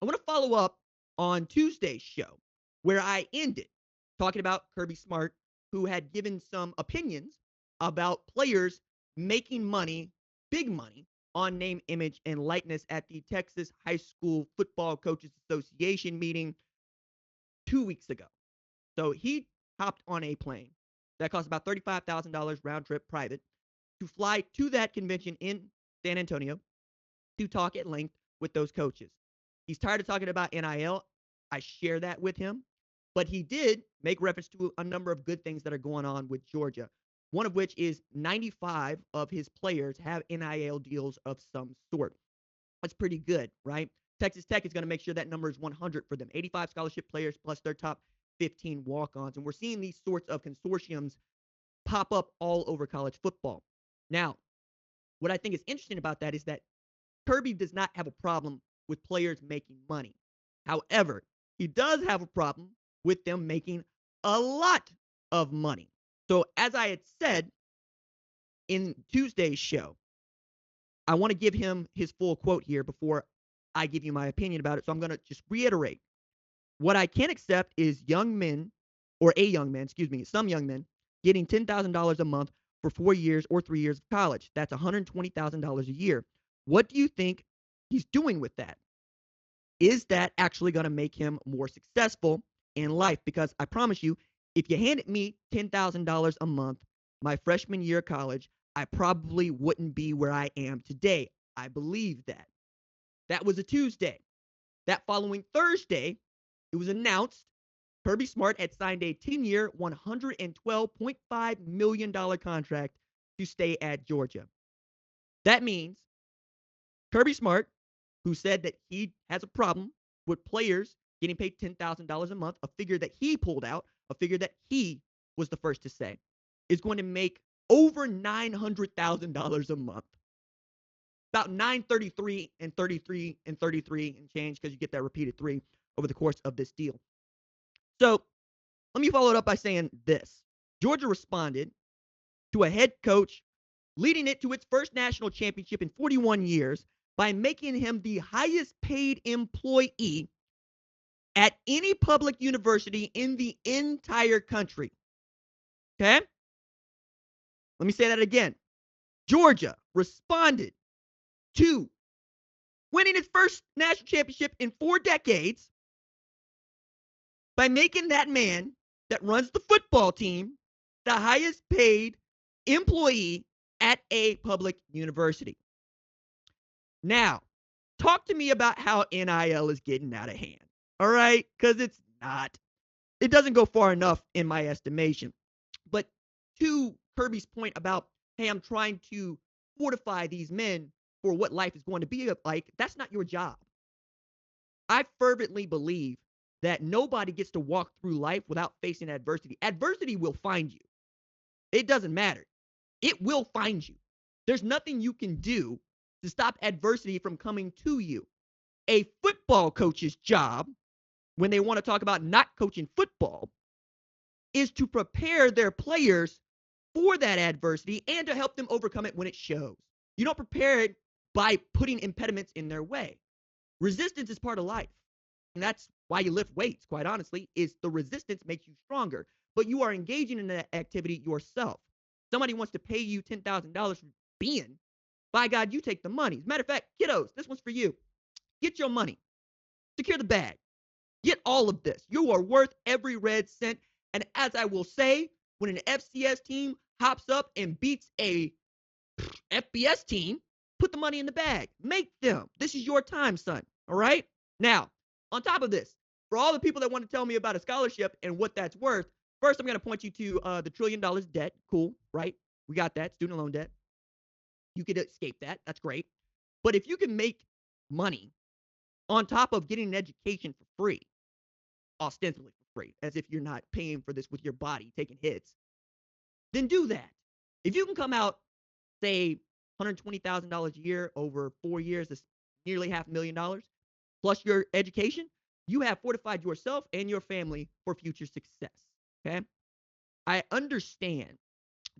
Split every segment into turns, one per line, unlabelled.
I want to follow up on Tuesday's show where I ended talking about Kirby Smart, who had given some opinions about players making money, big money, on name, image, and likeness at the Texas High School Football Coaches Association meeting 2 weeks ago. So he hopped on a plane that cost about $35,000 round trip private to fly to that convention in San Antonio to talk at length with those coaches. He's tired of talking about NIL. I share that with him. But he did make reference to a number of good things that are going on with Georgia. One of which is 95 of his players have NIL deals of some sort. That's pretty good, right? Texas Tech is going to make sure that number is 100 for them. 85 scholarship players plus their top 15 walk-ons. And we're seeing these sorts of consortiums pop up all over college football. Now, what I think is interesting about that is that Kirby does not have a problem with players making money. However, he does have a problem with them making a lot of money. So, as I had said in Tuesday's show, I want to give him his full quote here before I give you my opinion about it. So, I'm going to just reiterate. What I can't accept is young men, or a young man, excuse me, some young men getting $10,000 a month for 4 years or 3 years of college. That's $120,000 a year. What do you think he's doing with that? Is that actually going to make him more successful in life? Because I promise you, if you handed me $10,000 a month my freshman year of college, I probably wouldn't be where I am today. I believe that. That was a Tuesday. That following Thursday, it was announced Kirby Smart had signed a 10-year, $112.5 million contract to stay at Georgia. That means Kirby Smart, who said that he has a problem with players getting paid $10,000 a month, a figure that he pulled out, a figure that he was the first to say, is going to make over $900,000 a month. About 933 and 33 and 33 and change because you get that repeated three over the course of this deal. So let me follow it up by saying this. Georgia responded to a head coach leading it to its first national championship in 41 years by making him the highest paid employee at any public university in the entire country. Okay? Let me say that again. Georgia responded to winning its first national championship in 4 decades by making that man that runs the football team the highest paid employee at a public university. Now, talk to me about how NIL is getting out of hand. All right? Because it's not. It doesn't go far enough in my estimation. But to Kirby's point about, hey, I'm trying to fortify these men for what life is going to be like, that's not your job. I fervently believe that nobody gets to walk through life without facing adversity. Adversity will find you. It doesn't matter. It will find you. There's nothing you can do to stop adversity from coming to you. A football coach's job, when they want to talk about not coaching football, is to prepare their players for that adversity and to help them overcome it when it shows. You don't prepare it by putting impediments in their way. Resistance is part of life. And that's why you lift weights, quite honestly, is the resistance makes you stronger. But you are engaging in that activity yourself. Somebody wants to pay you $10,000 for being, by God, you take the money. As a matter of fact, kiddos, this one's for you. Get your money. Secure the bag. Get all of this. You are worth every red cent. And as I will say, when an FCS team hops up and beats a FBS team, put the money in the bag. Make them. This is your time, son. All right? Now, on top of this, for all the people that want to tell me about a scholarship and what that's worth, first I'm going to point you to the $1 trillion debt. Cool, right? We got that. Student loan debt. You could escape that. That's great. But if you can make money on top of getting an education for free, ostensibly for free, as if you're not paying for this with your body, taking hits, then do that. If you can come out, say, $120,000 a year over 4 years, that's nearly $500,000, plus your education, you have fortified yourself and your family for future success. Okay? I understand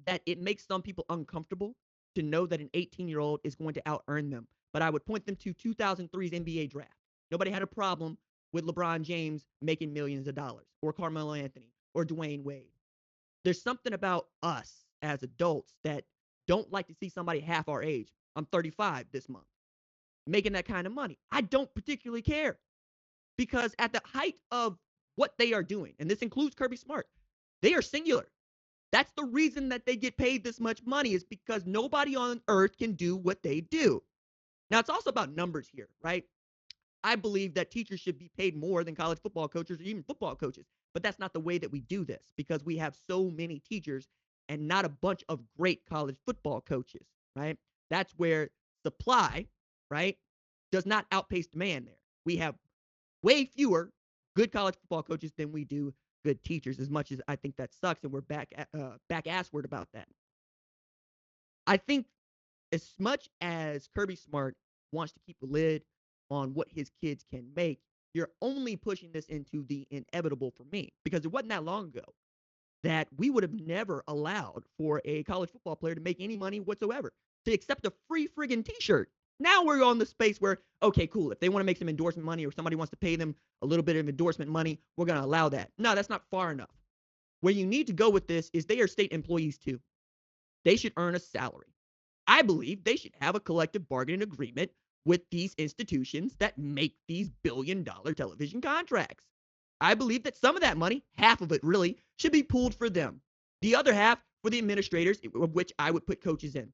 that it makes some people uncomfortable to know that an 18-year-old is going to out earn them. But I would point them to 2003's NBA draft. Nobody had a problem with LeBron James making millions of dollars, or Carmelo Anthony, or Dwayne Wade. There's something about us as adults that don't like to see somebody half our age. I'm 35 this month, making that kind of money. I don't particularly care because at the height of what they are doing, and this includes Kirby Smart, they are singular. That's the reason that they get paid this much money, is because nobody on earth can do what they do. Now, it's also about numbers here, right? I believe that teachers should be paid more than college football coaches or even football coaches. But that's not the way that we do this, because we have so many teachers and not a bunch of great college football coaches, right? That's where supply, right, does not outpace demand there. We have way fewer good college football coaches than we do good teachers, as much as I think that sucks, and we're back assward about that. I think as much as Kirby Smart wants to keep a lid on what his kids can make, you're only pushing this into the inevitable for me, because it wasn't that long ago that we would have never allowed for a college football player to make any money whatsoever, to accept a free friggin' t-shirt. Now we're on the space where, okay, cool, if they want to make some endorsement money or somebody wants to pay them a little bit of endorsement money, we're going to allow that. No, that's not far enough. Where you need to go with this is they are state employees too. They should earn a salary. I believe they should have a collective bargaining agreement with these institutions that make these billion-dollar television contracts. I believe that some of that money, half of it really, should be pooled for them. The other half for the administrators, of which I would put coaches in.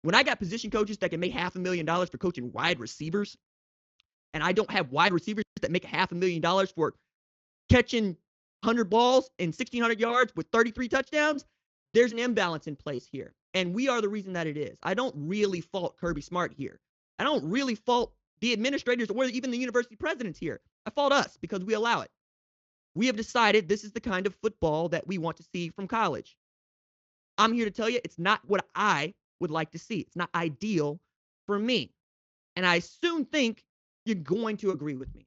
When I got position coaches that can make $500,000 for coaching wide receivers, and I don't have wide receivers that make $500,000 for catching 100 balls and 1,600 yards with 33 touchdowns, there's an imbalance in place here. And we are the reason that it is. I don't really fault Kirby Smart here. I don't really fault the administrators or even the university presidents here. I fault us because we allow it. We have decided this is the kind of football that we want to see from college. I'm here to tell you it's not what I would like to see. It's not ideal for me. And I soon think you're going to agree with me.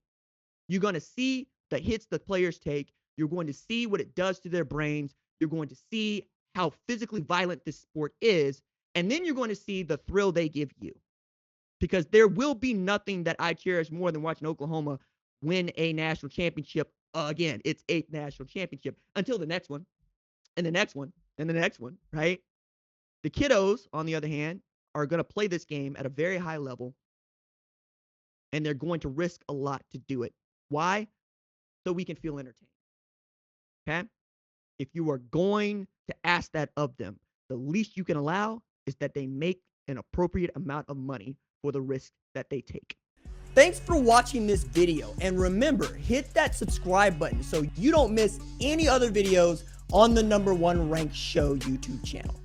You're going to see the hits the players take. You're going to see what it does to their brains. You're going to see how physically violent this sport is. And then you're going to see the thrill they give you. Because there will be nothing that I cherish more than watching Oklahoma win a national championship. Again, it's 8th national championship until the next one, and the next one, and the next one, right? The kiddos, on the other hand, are going to play this game at a very high level, and they're going to risk a lot to do it. Why? So we can feel entertained. Okay? If you are going to ask that of them, the least you can allow is that they make an appropriate amount of money for the risk that they take. Thanks for watching this video, and remember, hit that subscribe button so you don't miss any other videos on the #1 ranked show YouTube channel.